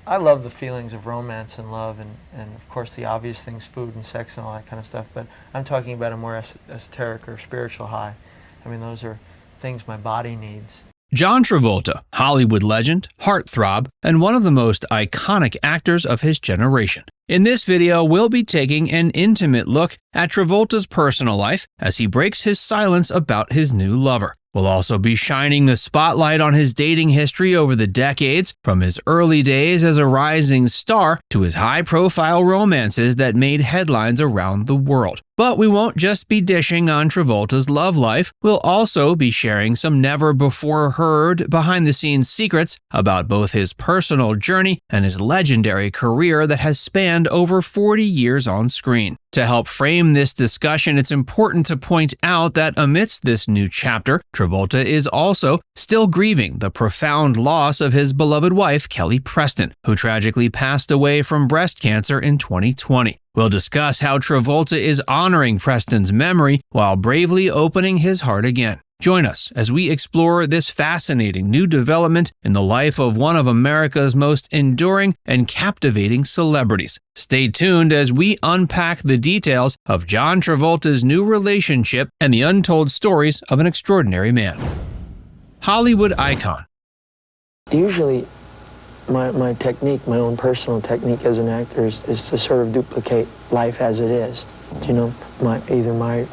I love the feelings of romance and love and of course the obvious things, food and sex and all that kind of stuff, but I'm talking about a more esoteric or spiritual high. I mean, those are things my body needs. John Travolta, Hollywood legend, heartthrob, and one of the most iconic actors of his generation. In this video, we'll be taking an intimate look at Travolta's personal life as he breaks his silence about his new lover. We'll also be shining the spotlight on his dating history over the decades, from his early days as a rising star to his high-profile romances that made headlines around the world. But we won't just be dishing on Travolta's love life, we'll also be sharing some never-before-heard behind-the-scenes secrets about both his personal journey and his legendary career that has spanned over 40 years on screen. To help frame this discussion, it's important to point out that amidst this new chapter, Travolta is also still grieving the profound loss of his beloved wife, Kelly Preston, who tragically passed away from breast cancer in 2020. We'll discuss how Travolta is honoring Preston's memory while bravely opening his heart again. Join us as we explore this fascinating new development in the life of one of America's most enduring and captivating celebrities. Stay tuned as we unpack the details of John Travolta's new relationship and the untold stories of an extraordinary man. Hollywood icon. Usually, my technique, my own personal technique as an actor is to sort of duplicate life as it is. You know, either my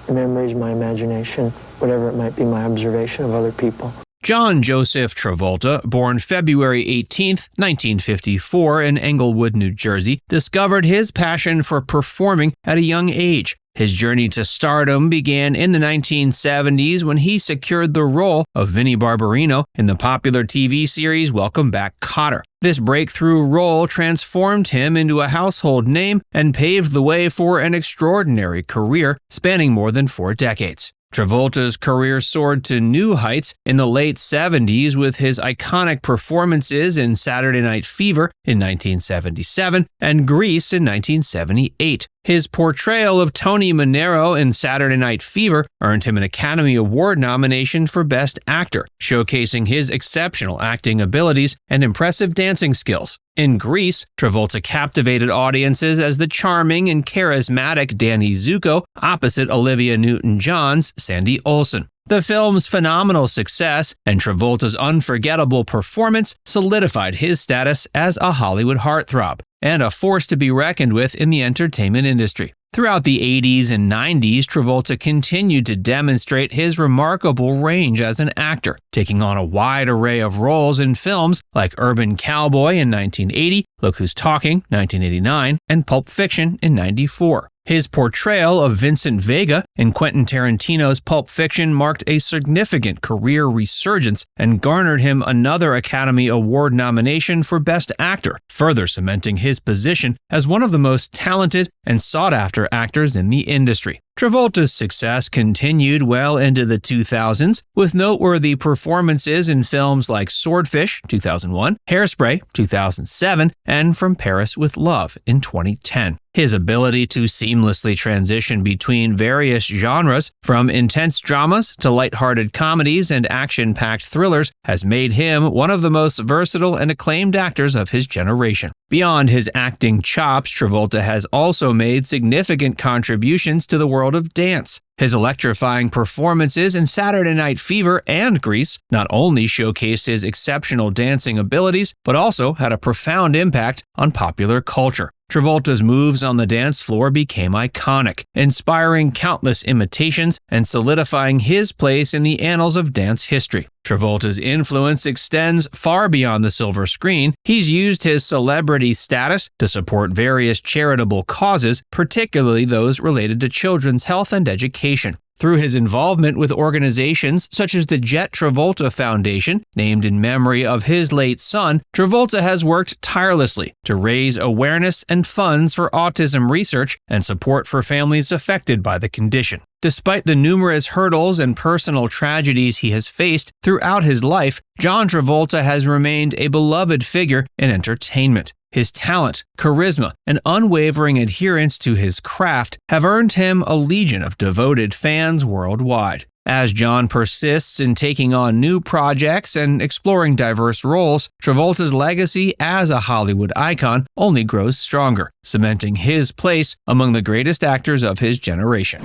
memories, my imagination, whatever it might be, my observation of other people. John Joseph Travolta, born February 18, 1954 in Englewood, New Jersey, discovered his passion for performing at a young age. His journey to stardom began in the 1970s when he secured the role of Vinnie Barbarino in the popular TV series Welcome Back, Kotter. This breakthrough role transformed him into a household name and paved the way for an extraordinary career spanning more than 4 decades. Travolta's career soared to new heights in the late 70s with his iconic performances in Saturday Night Fever in 1977 and Grease in 1978. His portrayal of Tony Manero in Saturday Night Fever earned him an Academy Award nomination for Best Actor, showcasing his exceptional acting abilities and impressive dancing skills. In Grease, Travolta captivated audiences as the charming and charismatic Danny Zuko opposite Olivia Newton-John's Sandy Olsen. The film's phenomenal success and Travolta's unforgettable performance solidified his status as a Hollywood heartthrob and a force to be reckoned with in the entertainment industry. Throughout the 80s and 90s, Travolta continued to demonstrate his remarkable range as an actor, taking on a wide array of roles in films like Urban Cowboy in 1980, Look Who's Talking, 1989, and Pulp Fiction in 94. His portrayal of Vincent Vega in Quentin Tarantino's Pulp Fiction marked a significant career resurgence and garnered him another Academy Award nomination for Best Actor, further cementing his position as one of the most talented and sought-after actors in the industry. Travolta's success continued well into the 2000s, with noteworthy performances in films like Swordfish, 2001, Hairspray, 2007, and From Paris with Love in 2010. His ability to seamlessly transition between various genres, from intense dramas to lighthearted comedies and action-packed thrillers, has made him one of the most versatile and acclaimed actors of his generation. Beyond his acting chops, Travolta has also made significant contributions to the world of dance. His electrifying performances in Saturday Night Fever and Grease not only showcased his exceptional dancing abilities, but also had a profound impact on popular culture. Travolta's moves on the dance floor became iconic, inspiring countless imitations and solidifying his place in the annals of dance history. Travolta's influence extends far beyond the silver screen. He's used his celebrity status to support various charitable causes, particularly those related to children's health and education. Through his involvement with organizations such as the Jet Travolta Foundation, named in memory of his late son, Travolta has worked tirelessly to raise awareness and funds for autism research and support for families affected by the condition. Despite the numerous hurdles and personal tragedies he has faced throughout his life, John Travolta has remained a beloved figure in entertainment. His talent, charisma, and unwavering adherence to his craft have earned him a legion of devoted fans worldwide. As John persists in taking on new projects and exploring diverse roles, Travolta's legacy as a Hollywood icon only grows stronger, cementing his place among the greatest actors of his generation.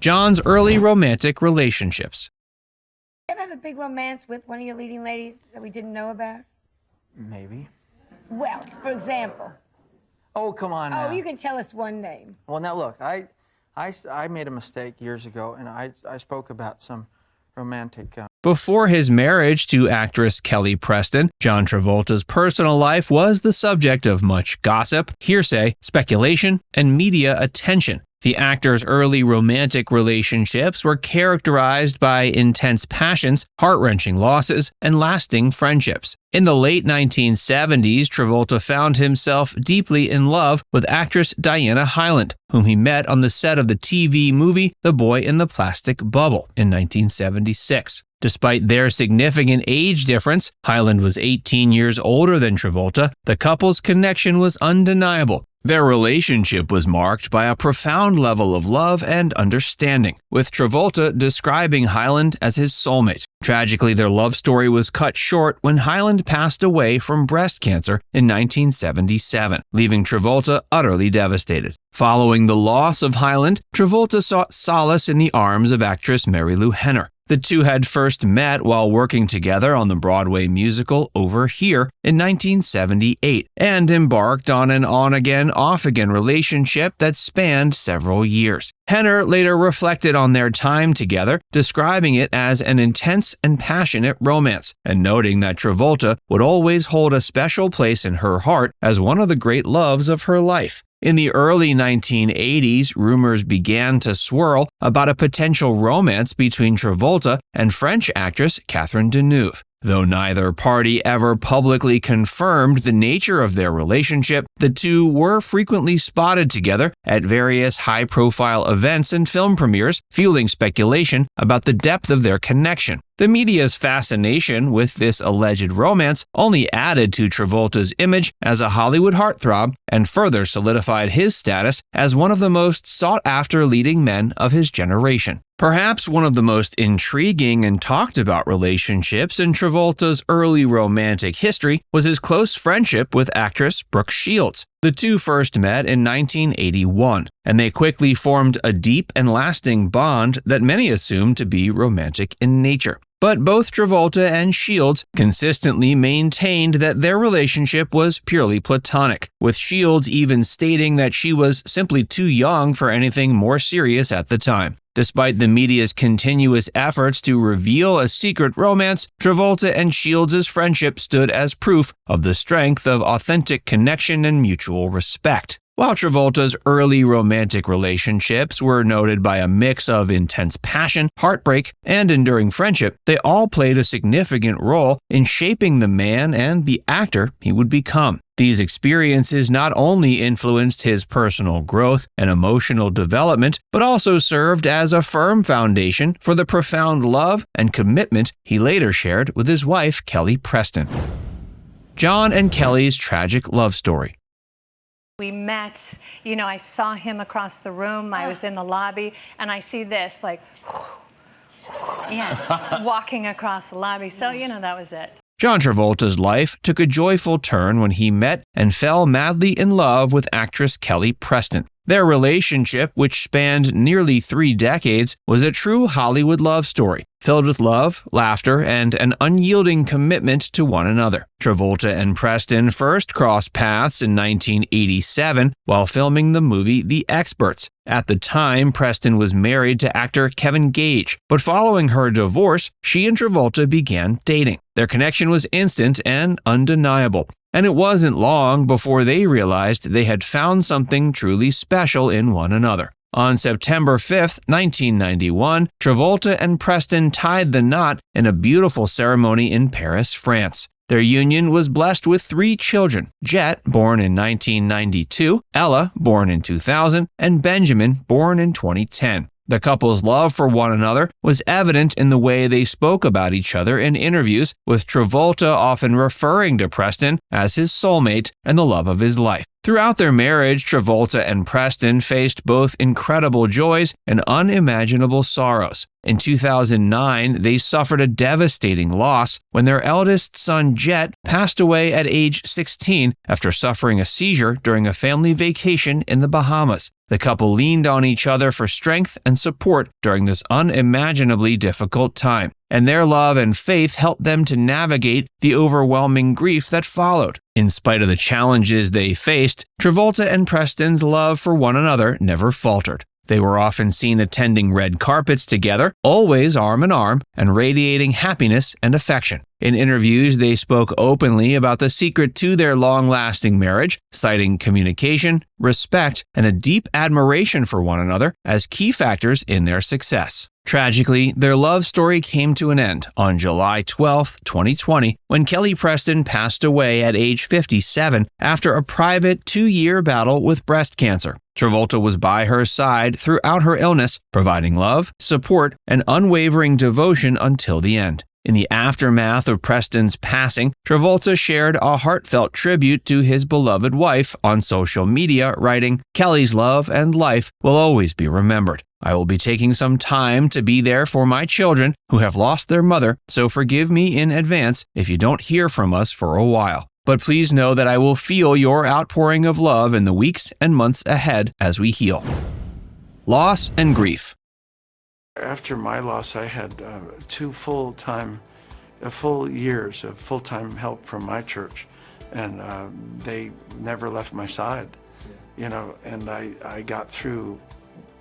John's early romantic relationships. You ever have a big romance with one of your leading ladies that we didn't know about? Maybe. Well, for example. Oh, come on now. Oh, you can tell us one name. Well, now look, I made a mistake years ago, and I spoke about some romantic... Before his marriage to actress Kelly Preston, John Travolta's personal life was the subject of much gossip, hearsay, speculation, and media attention. The actor's early romantic relationships were characterized by intense passions, heart-wrenching losses, and lasting friendships. In the late 1970s, Travolta found himself deeply in love with actress Diana Hyland, whom he met on the set of the TV movie The Boy in the Plastic Bubble in 1976. Despite their significant age difference, Hyland was 18 years older than Travolta. The couple's connection was undeniable. Their relationship was marked by a profound level of love and understanding, with Travolta describing Hyland as his soulmate. Tragically, their love story was cut short when Hyland passed away from breast cancer in 1977, leaving Travolta utterly devastated. Following the loss of Hyland, Travolta sought solace in the arms of actress Mary Lou Henner. The two had first met while working together on the Broadway musical Over Here in 1978 and embarked on an on-again, off-again relationship that spanned several years. Henner later reflected on their time together, describing it as an intense and passionate romance, and noting that Travolta would always hold a special place in her heart as one of the great loves of her life. In the early 1980s, rumors began to swirl about a potential romance between Travolta and French actress Catherine Deneuve. Though neither party ever publicly confirmed the nature of their relationship, the two were frequently spotted together at various high-profile events and film premieres, fueling speculation about the depth of their connection. The media's fascination with this alleged romance only added to Travolta's image as a Hollywood heartthrob and further solidified his status as one of the most sought-after leading men of his generation. Perhaps one of the most intriguing and talked about relationships in Travolta's early romantic history was his close friendship with actress Brooke Shields. The two first met in 1981, and they quickly formed a deep and lasting bond that many assumed to be romantic in nature. But both Travolta and Shields consistently maintained that their relationship was purely platonic, with Shields even stating that she was simply too young for anything more serious at the time. Despite the media's continuous efforts to reveal a secret romance, Travolta and Shields' friendship stood as proof of the strength of authentic connection and mutual respect. While Travolta's early romantic relationships were noted by a mix of intense passion, heartbreak, and enduring friendship, they all played a significant role in shaping the man and the actor he would become. These experiences not only influenced his personal growth and emotional development, but also served as a firm foundation for the profound love and commitment he later shared with his wife, Kelly Preston. John and Kelly's tragic love story. We met, I saw him across the room. I was in the lobby, and I see this, walking across the lobby. So, that was it. John Travolta's life took a joyful turn when he met and fell madly in love with actress Kelly Preston. Their relationship, which spanned nearly 3 decades, was a true Hollywood love story, filled with love, laughter, and an unyielding commitment to one another. Travolta and Preston first crossed paths in 1987 while filming the movie The Experts. At the time, Preston was married to actor Kevin Gage, but following her divorce, she and Travolta began dating. Their connection was instant and undeniable. And it wasn't long before they realized they had found something truly special in one another. On September 5, 1991, Travolta and Preston tied the knot in a beautiful ceremony in Paris, France. Their union was blessed with 3 children: Jet, born in 1992, Ella, born in 2000, and Benjamin, born in 2010. The couple's love for one another was evident in the way they spoke about each other in interviews, with Travolta often referring to Preston as his soulmate and the love of his life. Throughout their marriage, Travolta and Preston faced both incredible joys and unimaginable sorrows. In 2009, they suffered a devastating loss when their eldest son, Jet, passed away at age 16 after suffering a seizure during a family vacation in the Bahamas. The couple leaned on each other for strength and support during this unimaginably difficult time, and their love and faith helped them to navigate the overwhelming grief that followed. In spite of the challenges they faced, Travolta and Preston's love for one another never faltered. They were often seen attending red carpets together, always arm in arm, and radiating happiness and affection. In interviews, they spoke openly about the secret to their long-lasting marriage, citing communication, respect, and a deep admiration for one another as key factors in their success. Tragically, their love story came to an end on July 12, 2020, when Kelly Preston passed away at age 57 after a private 2-year battle with breast cancer. Travolta was by her side throughout her illness, providing love, support, and unwavering devotion until the end. In the aftermath of Preston's passing, Travolta shared a heartfelt tribute to his beloved wife on social media, writing, "Kelly's love and life will always be remembered. I will be taking some time to be there for my children who have lost their mother, so forgive me in advance if you don't hear from us for a while. But please know that I will feel your outpouring of love in the weeks and months ahead as we heal." Loss and grief. After my loss, I had 2 full years of full-time help from my church, and they never left my side, and I got through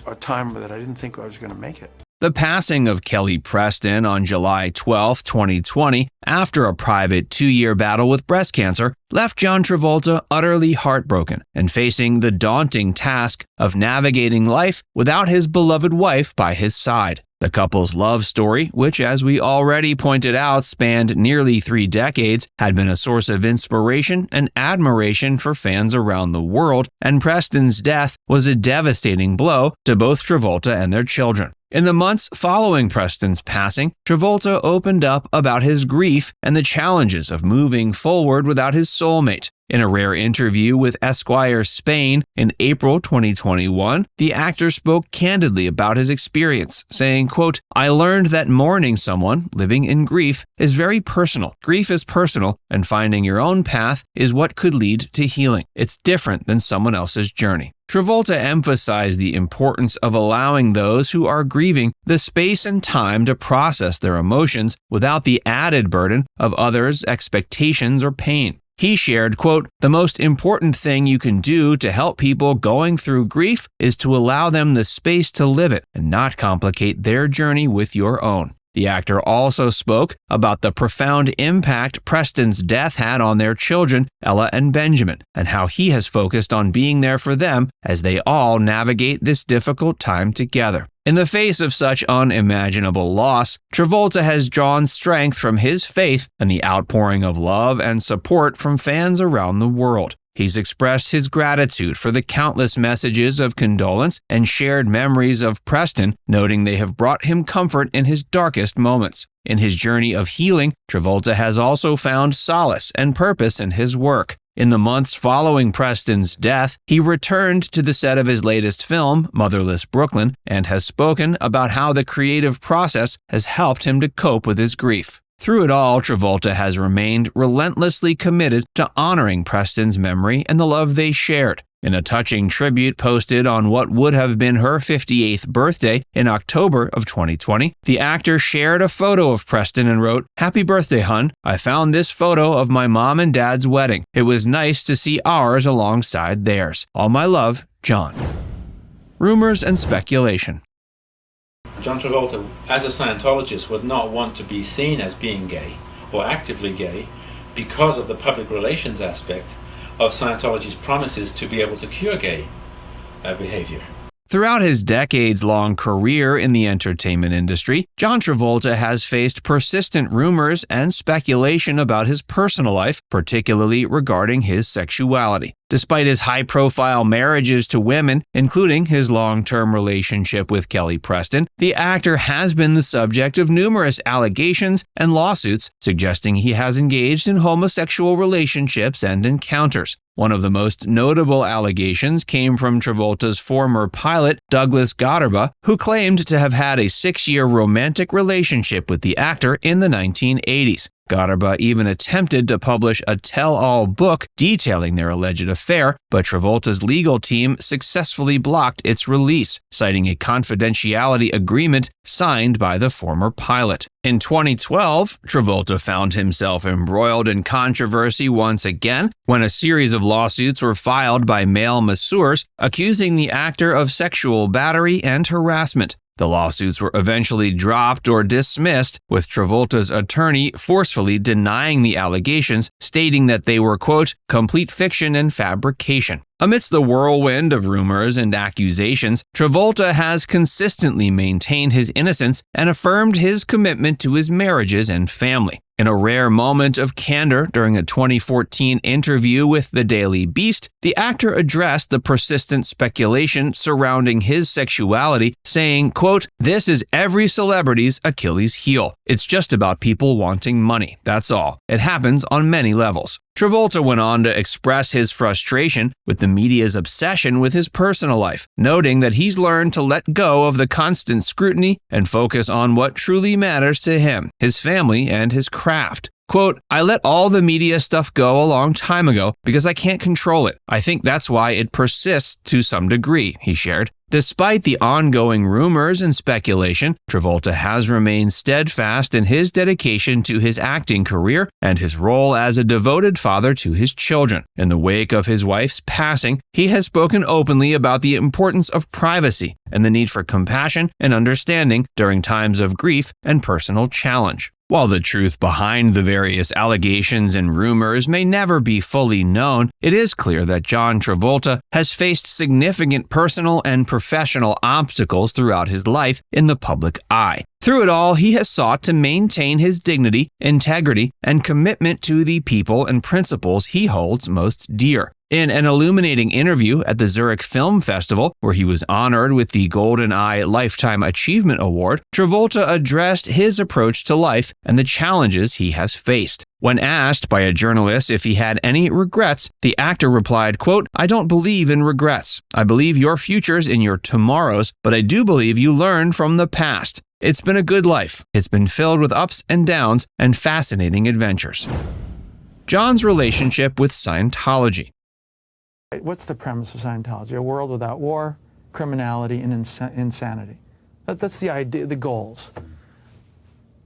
a time that I didn't think I was going to make it. The passing of Kelly Preston on July 12, 2020, after a private 2-year battle with breast cancer, left John Travolta utterly heartbroken and facing the daunting task of navigating life without his beloved wife by his side. The couple's love story, which as we already pointed out spanned nearly 3 decades, had been a source of inspiration and admiration for fans around the world, and Preston's death was a devastating blow to both Travolta and their children. In the months following Preston's passing, Travolta opened up about his grief and the challenges of moving forward without his soulmate. In a rare interview with Esquire Spain in April 2021, the actor spoke candidly about his experience, saying, quote, "I learned that mourning someone, living in grief, is very personal. Grief is personal, and finding your own path is what could lead to healing. It's different than someone else's journey." Travolta emphasized the importance of allowing those who are grieving the space and time to process their emotions without the added burden of others' expectations or pain. He shared, quote, "The most important thing you can do to help people going through grief is to allow them the space to live it and not complicate their journey with your own." The actor also spoke about the profound impact Preston's death had on their children, Ella and Benjamin, and how he has focused on being there for them as they all navigate this difficult time together. In the face of such unimaginable loss, Travolta has drawn strength from his faith and the outpouring of love and support from fans around the world. He's expressed his gratitude for the countless messages of condolence and shared memories of Preston, noting they have brought him comfort in his darkest moments. In his journey of healing, Travolta has also found solace and purpose in his work. In the months following Preston's death, he returned to the set of his latest film, Motherless Brooklyn, and has spoken about how the creative process has helped him to cope with his grief. Through it all, Travolta has remained relentlessly committed to honoring Preston's memory and the love they shared. In a touching tribute posted on what would have been her 58th birthday in October of 2020, the actor shared a photo of Preston and wrote, "Happy birthday, hun. I found this photo of my mom and dad's wedding. It was nice to see ours alongside theirs. All my love, John." Rumors and speculation. John Travolta, as a Scientologist, would not want to be seen as being gay or actively gay because of the public relations aspect of Scientology's promises to be able to cure gay behavior. Throughout his decades-long career in the entertainment industry, John Travolta has faced persistent rumors and speculation about his personal life, particularly regarding his sexuality. Despite his high-profile marriages to women, including his long-term relationship with Kelly Preston, the actor has been the subject of numerous allegations and lawsuits suggesting he has engaged in homosexual relationships and encounters. One of the most notable allegations came from Travolta's former pilot, Douglas Gotterba, who claimed to have had a 6-year romantic relationship with the actor in the 1980s. Gotterba even attempted to publish a tell-all book detailing their alleged affair, but Travolta's legal team successfully blocked its release, citing a confidentiality agreement signed by the former pilot. In 2012, Travolta found himself embroiled in controversy once again when a series of lawsuits were filed by male masseurs accusing the actor of sexual battery and harassment. The lawsuits were eventually dropped or dismissed, with Travolta's attorney forcefully denying the allegations, stating that they were, quote, complete fiction and fabrication. Amidst the whirlwind of rumors and accusations, Travolta has consistently maintained his innocence and affirmed his commitment to his marriages and family. In a rare moment of candor during a 2014 interview with the Daily Beast, the actor addressed the persistent speculation surrounding his sexuality, saying, quote, "This is every celebrity's Achilles heel. It's just about people wanting money. That's all. It happens on many levels." Travolta went on to express his frustration with the media's obsession with his personal life, noting that he's learned to let go of the constant scrutiny and focus on what truly matters to him, his family, and his craft. Quote, "I let all the media stuff go a long time ago because I can't control it. I think that's why it persists to some degree," he shared. Despite the ongoing rumors and speculation, Travolta has remained steadfast in his dedication to his acting career and his role as a devoted father to his children. In the wake of his wife's passing, he has spoken openly about the importance of privacy and the need for compassion and understanding during times of grief and personal challenge. While the truth behind the various allegations and rumors may never be fully known, it is clear that John Travolta has faced significant personal and professional obstacles throughout his life in the public eye. Through it all, he has sought to maintain his dignity, integrity, and commitment to the people and principles he holds most dear. In an illuminating interview at the Zurich Film Festival, where he was honored with the Golden Eye Lifetime Achievement Award, Travolta addressed his approach to life and the challenges he has faced. When asked by a journalist if he had any regrets, the actor replied, quote, "I don't believe in regrets. I believe your futures in your tomorrows, but I do believe you learn from the past. It's been a good life. It's been filled with ups and downs and fascinating adventures." John's relationship with Scientology. What's the premise of Scientology? A world without war, criminality, and insanity. That's the idea, the goals.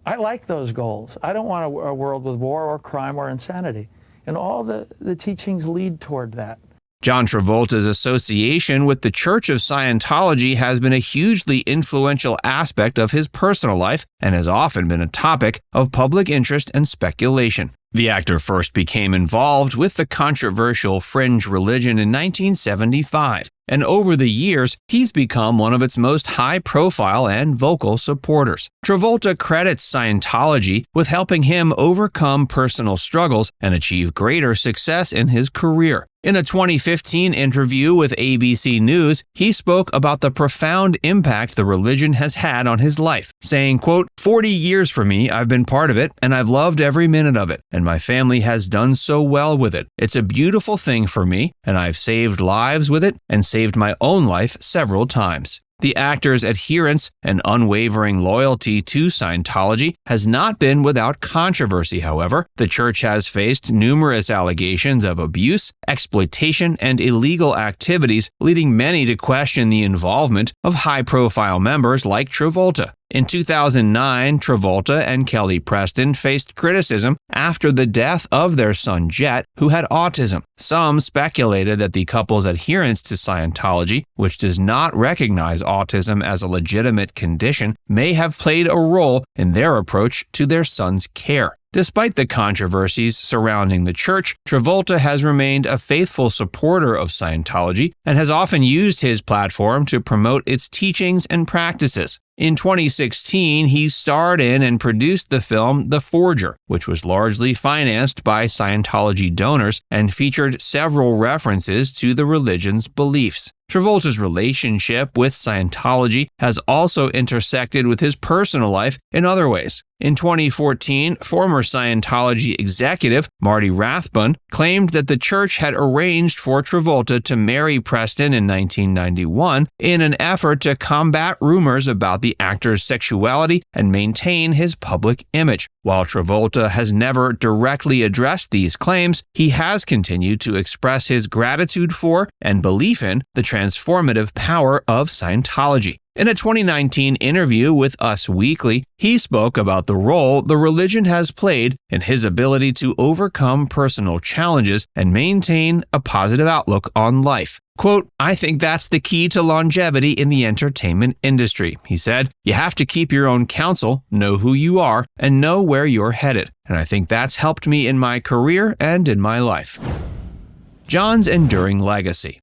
I like those goals. I don't want a world with war or crime or insanity. And all the teachings lead toward that. John Travolta's association with the Church of Scientology has been a hugely influential aspect of his personal life and has often been a topic of public interest and speculation. The actor first became involved with the controversial fringe religion in 1975, and over the years, he's become one of its most high-profile and vocal supporters. Travolta credits Scientology with helping him overcome personal struggles and achieve greater success in his career. In a 2015 interview with ABC News, he spoke about the profound impact the religion has had on his life, saying, quote, 40 years for me, I've been part of it, and I've loved every minute of it, and my family has done so well with it. It's a beautiful thing for me, and I've saved lives with it and saved my own life several times. The actor's adherence and unwavering loyalty to Scientology has not been without controversy, however. The church has faced numerous allegations of abuse, exploitation, and illegal activities, leading many to question the involvement of high-profile members like Travolta. In 2009, Travolta and Kelly Preston faced criticism after the death of their son Jet, who had autism. Some speculated that the couple's adherence to Scientology, which does not recognize autism as a legitimate condition, may have played a role in their approach to their son's care. Despite the controversies surrounding the church, Travolta has remained a faithful supporter of Scientology and has often used his platform to promote its teachings and practices. In 2016, he starred in and produced the film The Forger, which was largely financed by Scientology donors and featured several references to the religion's beliefs. Travolta's relationship with Scientology has also intersected with his personal life in other ways. In 2014, former Scientology executive Marty Rathbun claimed that the church had arranged for Travolta to marry Preston in 1991 in an effort to combat rumors about the actor's sexuality and maintain his public image. While Travolta has never directly addressed these claims, he has continued to express his gratitude for and belief in the transformative power of Scientology. In a 2019 interview with Us Weekly, he spoke about the role the religion has played in his ability to overcome personal challenges and maintain a positive outlook on life. Quote, "I think that's the key to longevity in the entertainment industry," he said. "You have to keep your own counsel, know who you are, and know where you're headed. And I think that's helped me in my career and in my life." John's enduring legacy.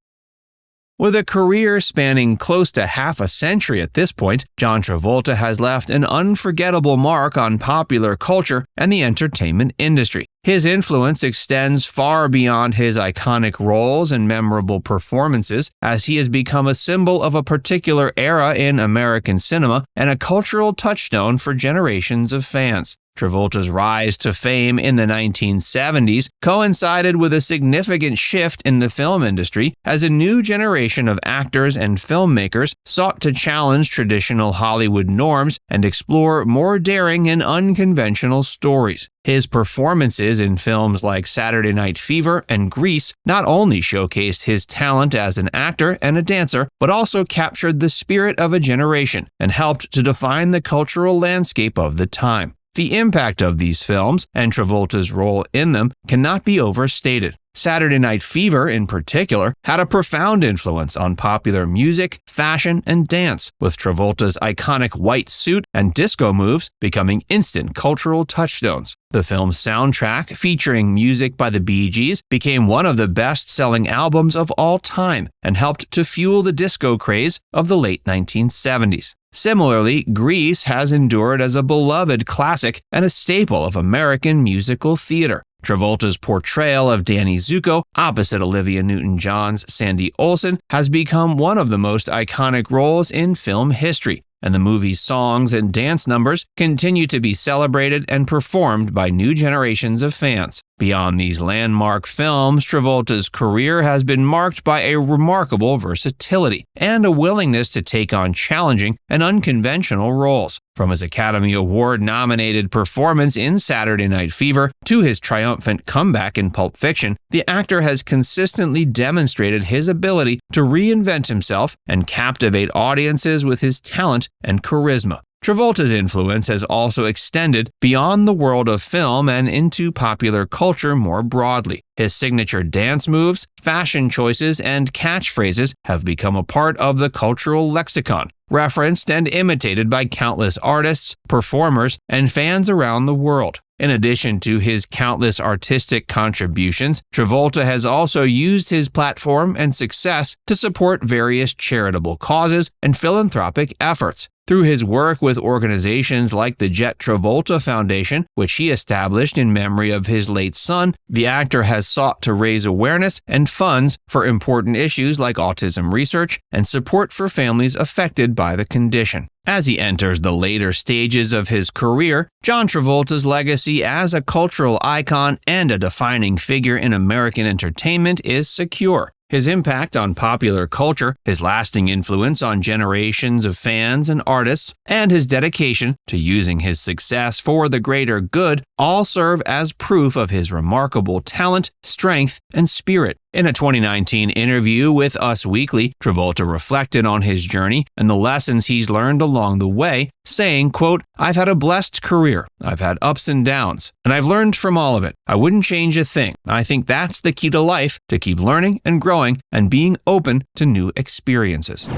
With a career spanning close to half a century at this point, John Travolta has left an unforgettable mark on popular culture and the entertainment industry. His influence extends far beyond his iconic roles and memorable performances, as he has become a symbol of a particular era in American cinema and a cultural touchstone for generations of fans. Travolta's rise to fame in the 1970s coincided with a significant shift in the film industry as a new generation of actors and filmmakers sought to challenge traditional Hollywood norms and explore more daring and unconventional stories. His performances in films like Saturday Night Fever and Grease not only showcased his talent as an actor and a dancer, but also captured the spirit of a generation and helped to define the cultural landscape of the time. The impact of these films, and Travolta's role in them, cannot be overstated. Saturday Night Fever, in particular, had a profound influence on popular music, fashion, and dance, with Travolta's iconic white suit and disco moves becoming instant cultural touchstones. The film's soundtrack, featuring music by the Bee Gees, became one of the best-selling albums of all time and helped to fuel the disco craze of the late 1970s. Similarly, Grease has endured as a beloved classic and a staple of American musical theater. Travolta's portrayal of Danny Zuko opposite Olivia Newton-John's Sandy Olsen has become one of the most iconic roles in film history, and the movie's songs and dance numbers continue to be celebrated and performed by new generations of fans. Beyond these landmark films, Travolta's career has been marked by a remarkable versatility and a willingness to take on challenging and unconventional roles. From his Academy Award-nominated performance in Saturday Night Fever to his triumphant comeback in Pulp Fiction, the actor has consistently demonstrated his ability to reinvent himself and captivate audiences with his talent and charisma. Travolta's influence has also extended beyond the world of film and into popular culture more broadly. His signature dance moves, fashion choices, and catchphrases have become a part of the cultural lexicon, referenced and imitated by countless artists, performers, and fans around the world. In addition to his countless artistic contributions, Travolta has also used his platform and success to support various charitable causes and philanthropic efforts. Through his work with organizations like the Jet Travolta Foundation, which he established in memory of his late son, the actor has sought to raise awareness and funds for important issues like autism research and support for families affected by the condition. As he enters the later stages of his career, John Travolta's legacy as a cultural icon and a defining figure in American entertainment is secure. His impact on popular culture, his lasting influence on generations of fans and artists, and his dedication to using his success for the greater good all serve as proof of his remarkable talent, strength, and spirit. In a 2019 interview with Us Weekly, Travolta reflected on his journey and the lessons he's learned along the way, saying, quote, "I've had a blessed career. I've had ups and downs, and I've learned from all of it. I wouldn't change a thing. I think that's the key to life, to keep learning and growing and being open to new experiences."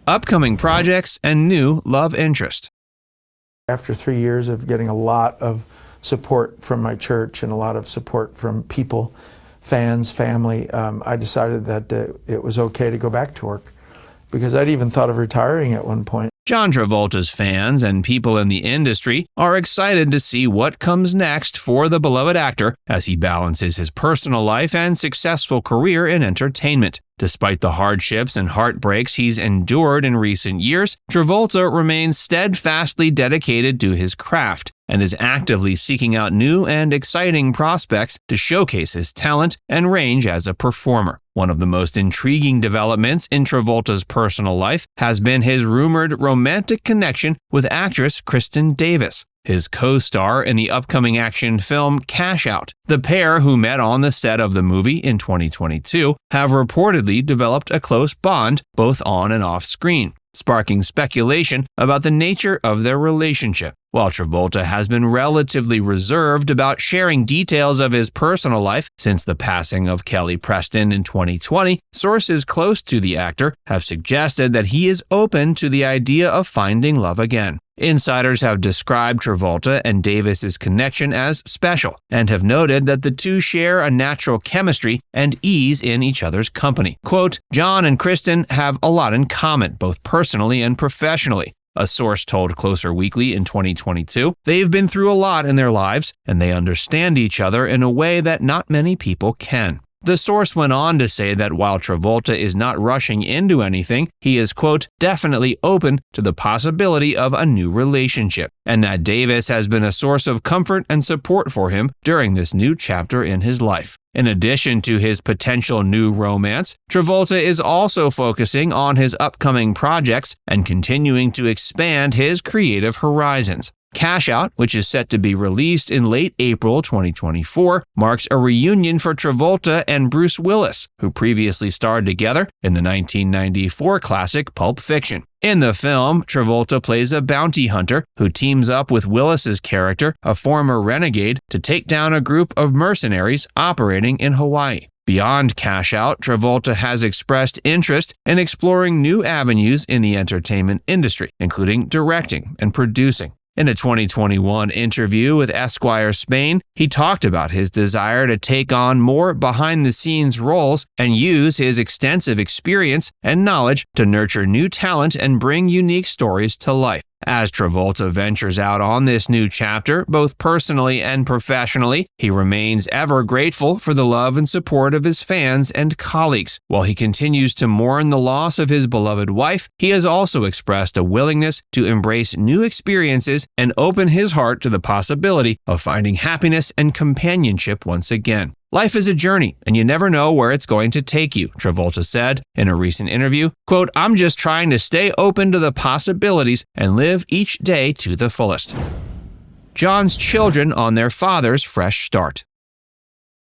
Upcoming projects and new love interest. After 3 years of getting a lot of support from my church and a lot of support from people, fans, family, I decided that it was okay to go back to work, because I'd even thought of retiring at one point. John Travolta's fans and people in the industry are excited to see what comes next for the beloved actor as he balances his personal life and successful career in entertainment. Despite the hardships and heartbreaks he's endured in recent years, Travolta remains steadfastly dedicated to his craft and is actively seeking out new and exciting prospects to showcase his talent and range as a performer. One of the most intriguing developments in Travolta's personal life has been his rumored romantic connection with actress Kristen Davis, his co-star in the upcoming action film Cash Out. The pair, who met on the set of the movie in 2022, have reportedly developed a close bond both on and off screen, sparking speculation about the nature of their relationship. While Travolta has been relatively reserved about sharing details of his personal life since the passing of Kelly Preston in 2020, sources close to the actor have suggested that he is open to the idea of finding love again. Insiders have described Travolta and Davis's connection as special and have noted that the two share a natural chemistry and ease in each other's company. Quote, "John and Kristen have a lot in common, both personally and professionally," a source told Closer Weekly in 2022. "They've been through a lot in their lives, and they understand each other in a way that not many people can." The source went on to say that while Travolta is not rushing into anything, he is, quote, "definitely open to the possibility of a new relationship," and that Davis has been a source of comfort and support for him during this new chapter in his life. In addition to his potential new romance, Travolta is also focusing on his upcoming projects and continuing to expand his creative horizons. Cash Out, which is set to be released in late April 2024, marks a reunion for Travolta and Bruce Willis, who previously starred together in the 1994 classic Pulp Fiction. In the film, Travolta plays a bounty hunter who teams up with Willis's character, a former renegade, to take down a group of mercenaries operating in Hawaii. Beyond Cash Out, Travolta has expressed interest in exploring new avenues in the entertainment industry, including directing and producing. In a 2021 interview with Esquire Spain, he talked about his desire to take on more behind-the-scenes roles and use his extensive experience and knowledge to nurture new talent and bring unique stories to life. As Travolta ventures out on this new chapter, both personally and professionally, he remains ever grateful for the love and support of his fans and colleagues. While he continues to mourn the loss of his beloved wife, he has also expressed a willingness to embrace new experiences and open his heart to the possibility of finding happiness and companionship once again. "Life is a journey, and you never know where it's going to take you," Travolta said in a recent interview. Quote, "I'm just trying to stay open to the possibilities and live each day to the fullest." John's children on their father's fresh start.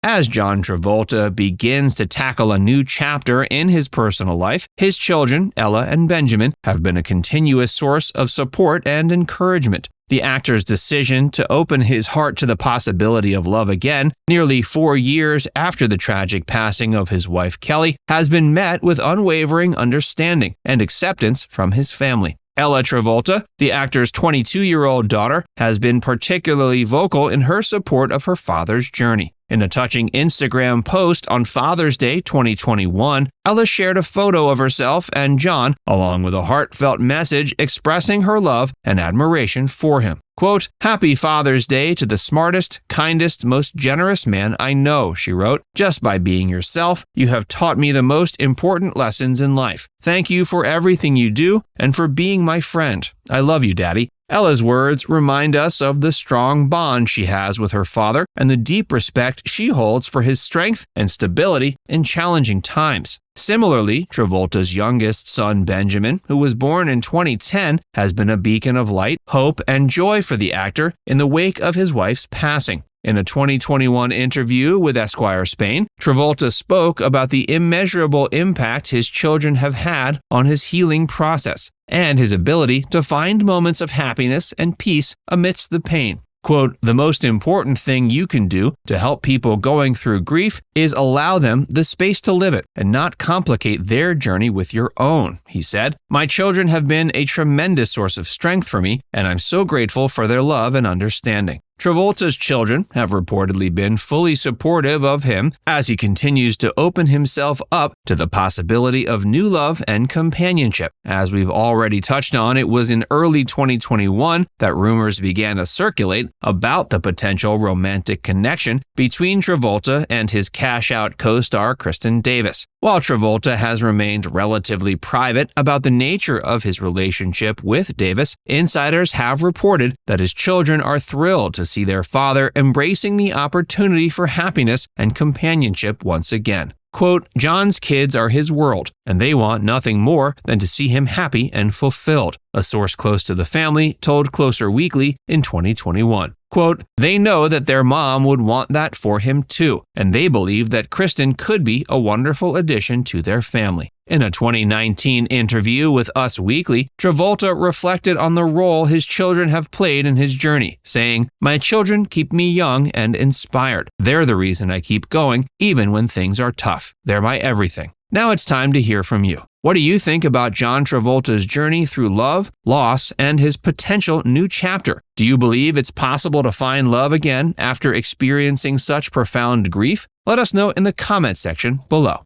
As John Travolta begins to tackle a new chapter in his personal life, his children, Ella and Benjamin, have been a continuous source of support and encouragement. The actor's decision to open his heart to the possibility of love again, nearly 4 years after the tragic passing of his wife Kelly, has been met with unwavering understanding and acceptance from his family. Ella Travolta, the actor's 22-year-old daughter, has been particularly vocal in her support of her father's journey. In a touching Instagram post on Father's Day 2021, Ella shared a photo of herself and John, along with a heartfelt message expressing her love and admiration for him. Quote, "Happy Father's Day to the smartest, kindest, most generous man I know," she wrote. "Just by being yourself, you have taught me the most important lessons in life. Thank you for everything you do and for being my friend. I love you, Daddy." Ella's words remind us of the strong bond she has with her father and the deep respect she holds for his strength and stability in challenging times. Similarly, Travolta's youngest son, Benjamin, who was born in 2010, has been a beacon of light, hope, and joy for the actor in the wake of his wife's passing. In a 2021 interview with Esquire Spain, Travolta spoke about the immeasurable impact his children have had on his healing process and his ability to find moments of happiness and peace amidst the pain. Quote, "The most important thing you can do to help people going through grief is allow them the space to live it and not complicate their journey with your own," he said. "My children have been a tremendous source of strength for me, and I'm so grateful for their love and understanding." Travolta's children have reportedly been fully supportive of him as he continues to open himself up to the possibility of new love and companionship. As we've already touched on, it was in early 2021 that rumors began to circulate about the potential romantic connection between Travolta and his cash-out co-star Kristen Davis. While Travolta has remained relatively private about the nature of his relationship with Davis, insiders have reported that his children are thrilled to see their father embracing the opportunity for happiness and companionship once again. Quote, John's kids are his world, and they want nothing more than to see him happy and fulfilled, a source close to the family told Closer Weekly in 2021. Quote, they know that their mom would want that for him too, and they believe that Kristen could be a wonderful addition to their family. In a 2019 interview with Us Weekly, Travolta reflected on the role his children have played in his journey, saying, my children keep me young and inspired. They're the reason I keep going, even when things are tough. They're my everything. Now it's time to hear from you. What do you think about John Travolta's journey through love, loss, and his potential new chapter? Do you believe it's possible to find love again after experiencing such profound grief? Let us know in the comment section below.